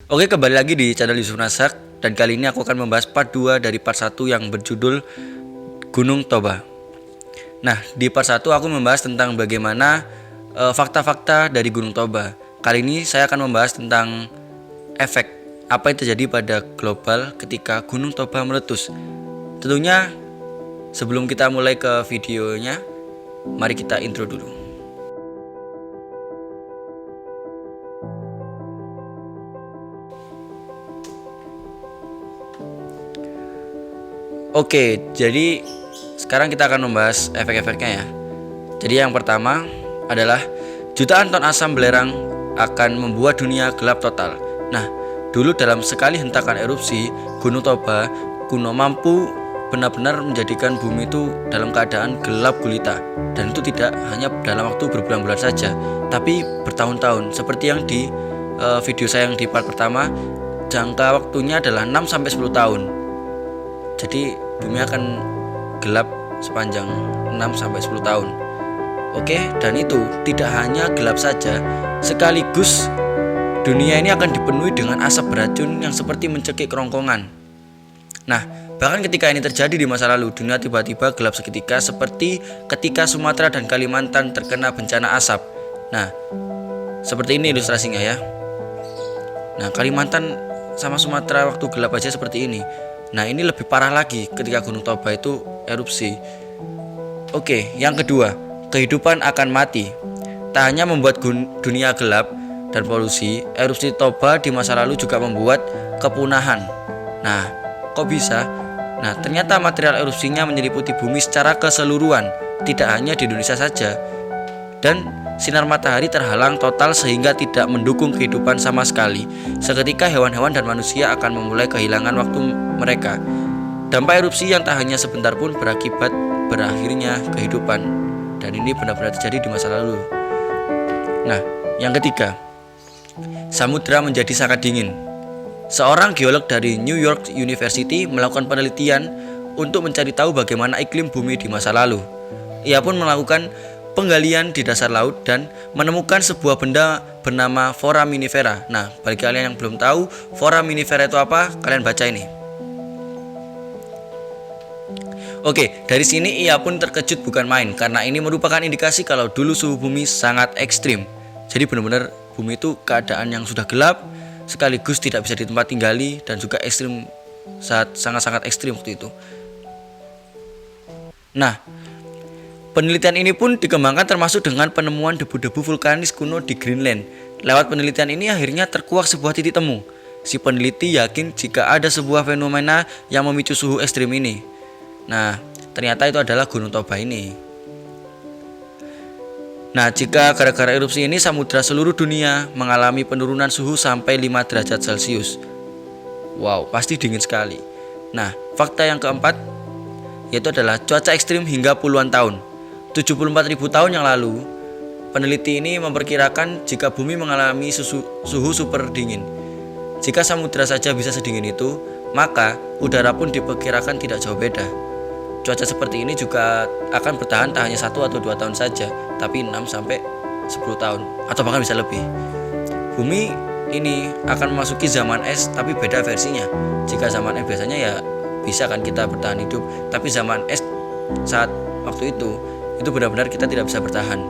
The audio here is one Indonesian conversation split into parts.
Oke, kembali lagi di channel Yusuf Nasak. Dan kali ini aku akan membahas part 2 dari part 1 yang berjudul Gunung Toba. Nah, di part 1 aku membahas tentang bagaimana fakta-fakta dari Gunung Toba. Kali ini saya akan membahas tentang efek apa yang terjadi pada global ketika Gunung Toba meletus. Tentunya sebelum kita mulai ke videonya, mari kita intro dulu. Oke, jadi sekarang kita akan membahas efek-efeknya ya. Jadi yang pertama adalah jutaan ton asam belerang akan membuat dunia gelap total. Nah, dulu dalam sekali hentakan erupsi, Gunung Toba kuno mampu benar-benar menjadikan bumi itu dalam keadaan gelap gulita. Dan itu tidak hanya dalam waktu berbulan-bulan saja, tapi bertahun-tahun. Seperti yang di video saya yang di part pertama, jangka waktunya adalah 6-10 tahun. Jadi bumi akan gelap sepanjang 6-10 tahun. Oke, dan itu tidak hanya gelap saja, sekaligus dunia ini akan dipenuhi dengan asap beracun yang seperti mencekik kerongkongan. Nah, bahkan ketika ini terjadi di masa lalu, dunia tiba-tiba gelap seketika seperti ketika Sumatera dan Kalimantan terkena bencana asap. Nah, seperti ini ilustrasinya ya. Nah, Kalimantan sama Sumatera waktu gelap aja seperti ini. Nah, ini lebih parah lagi ketika Gunung Toba itu erupsi. Oke, yang kedua, kehidupan akan mati. Tak hanya membuat dunia gelap dan polusi, erupsi Toba di masa lalu juga membuat kepunahan. Nah, kok bisa? Nah, ternyata material erupsinya menyeliputi bumi secara keseluruhan, tidak hanya di Indonesia saja. Dan sinar matahari terhalang total sehingga tidak mendukung kehidupan sama sekali. Seketika hewan-hewan dan manusia akan memulai kehilangan waktu mereka. Dampak erupsi yang tak hanya sebentar pun berakibat berakhirnya kehidupan. Dan ini benar-benar terjadi di masa lalu. Nah, yang ketiga, samudra menjadi sangat dingin. Seorang geolog dari New York University melakukan penelitian untuk mencari tahu bagaimana iklim bumi di masa lalu. Ia pun melakukan penggalian di dasar laut dan menemukan sebuah benda bernama foraminifera. Nah, bagi kalian yang belum tahu foraminifera itu apa, kalian baca ini. Oke, dari sini ia pun terkejut bukan main, karena ini merupakan indikasi kalau dulu suhu bumi sangat ekstrim. Jadi benar-benar bumi itu keadaan yang sudah gelap, sekaligus tidak bisa ditempat tinggali, dan juga ekstrim, sangat-sangat ekstrim waktu itu. Nah, penelitian ini pun dikembangkan termasuk dengan penemuan debu-debu vulkanis kuno di Greenland. Lewat penelitian ini akhirnya terkuak sebuah titik temu. Si peneliti yakin jika ada sebuah fenomena yang memicu suhu ekstrim ini. Nah, ternyata itu adalah Gunung Toba ini. Nah, jika gara-gara erupsi ini samudra seluruh dunia mengalami penurunan suhu sampai 5 derajat Celcius. Wow, pasti dingin sekali. Nah, fakta yang keempat yaitu adalah cuaca ekstrim hingga puluhan tahun. 74.000 tahun yang lalu, peneliti ini memperkirakan jika bumi mengalami suhu super dingin. Jika samudra saja bisa sedingin itu, maka udara pun diperkirakan tidak jauh beda. Cuaca seperti ini juga akan bertahan tak hanya 1 atau 2 tahun saja, tapi 6-10 tahun, atau bahkan bisa lebih. Bumi ini akan memasuki zaman es, tapi beda versinya. Jika zaman es biasanya ya bisa kan kita bertahan hidup, tapi zaman es saat waktu itu benar-benar kita tidak bisa bertahan.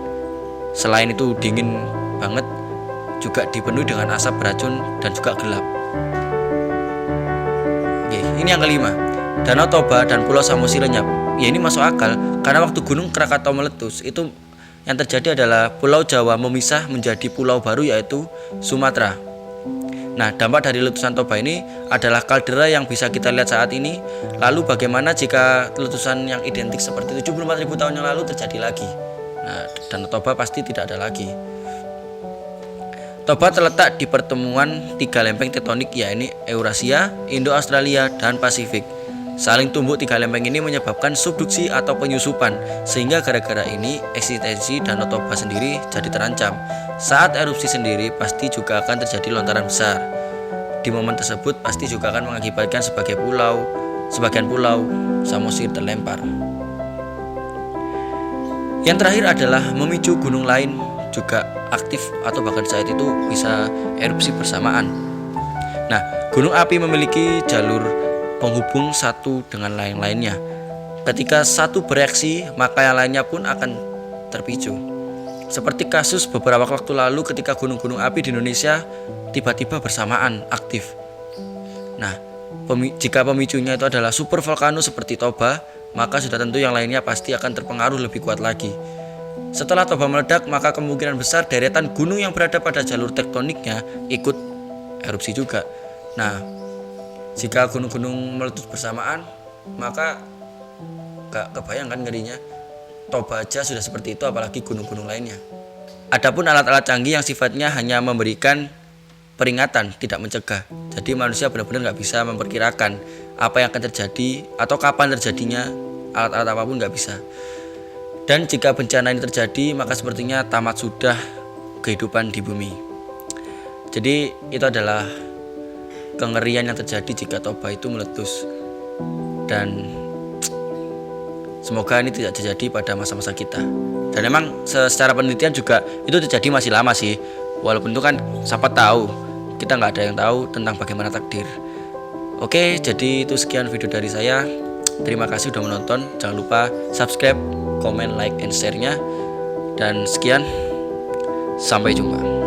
Selain itu dingin banget, juga dipenuhi dengan asap beracun dan juga gelap. Oke, ini yang kelima, Danau Toba dan Pulau Samosir lenyap. Ya, ini masuk akal karena waktu Gunung Krakatau meletus itu yang terjadi adalah Pulau Jawa memisah menjadi pulau baru yaitu Sumatera. Nah, dampak dari letusan Toba ini adalah kaldera yang bisa kita lihat saat ini. Lalu bagaimana jika letusan yang identik seperti 74.000 tahun yang lalu terjadi lagi? Nah, Danau Toba pasti tidak ada lagi. Toba terletak di pertemuan 3 lempeng tektonik, yaitu Eurasia, Indo-Australia, dan Pasifik. Saling tumbuk 3 lempeng ini menyebabkan subduksi atau penyusupan, sehingga gara-gara ini eksistensi Danau Toba sendiri jadi terancam. Saat erupsi sendiri pasti juga akan terjadi lontaran besar. Di momen tersebut pasti juga akan mengakibatkan sebagian pulau Samosir terlempar. Yang terakhir adalah memicu gunung lain juga aktif atau bahkan saat itu bisa erupsi bersamaan. Nah, gunung api memiliki jalur penghubung satu dengan lain-lainnya. Ketika satu bereaksi, maka yang lainnya pun akan terpicu. Seperti kasus beberapa waktu lalu ketika gunung-gunung api di Indonesia tiba-tiba bersamaan aktif. Nah, jika pemicunya itu adalah super volcano seperti Toba, maka sudah tentu yang lainnya pasti akan terpengaruh lebih kuat lagi. Setelah Toba meledak, maka kemungkinan besar deretan gunung yang berada pada jalur tektoniknya ikut erupsi juga. Nah, jika gunung-gunung meletus bersamaan, maka gak kebayangkan ngerinya. Toba aja sudah seperti itu, apalagi gunung-gunung lainnya. Adapun alat-alat canggih yang sifatnya hanya memberikan peringatan, tidak mencegah. Jadi manusia benar-benar nggak bisa memperkirakan apa yang akan terjadi atau kapan terjadinya. Alat-alat apapun nggak bisa. Dan jika bencana ini terjadi, maka sepertinya tamat sudah kehidupan di bumi. Jadi itu adalah kengerian yang terjadi jika Toba itu meletus. Dan semoga ini tidak terjadi pada masa-masa kita. Dan memang secara penelitian juga itu terjadi masih lama sih. Walaupun itu kan siapa tahu, kita nggak ada yang tahu tentang bagaimana takdir. Oke, jadi itu sekian video dari saya. Terima kasih sudah menonton. Jangan lupa subscribe, comment, like, and share-nya. Dan sekian, sampai jumpa.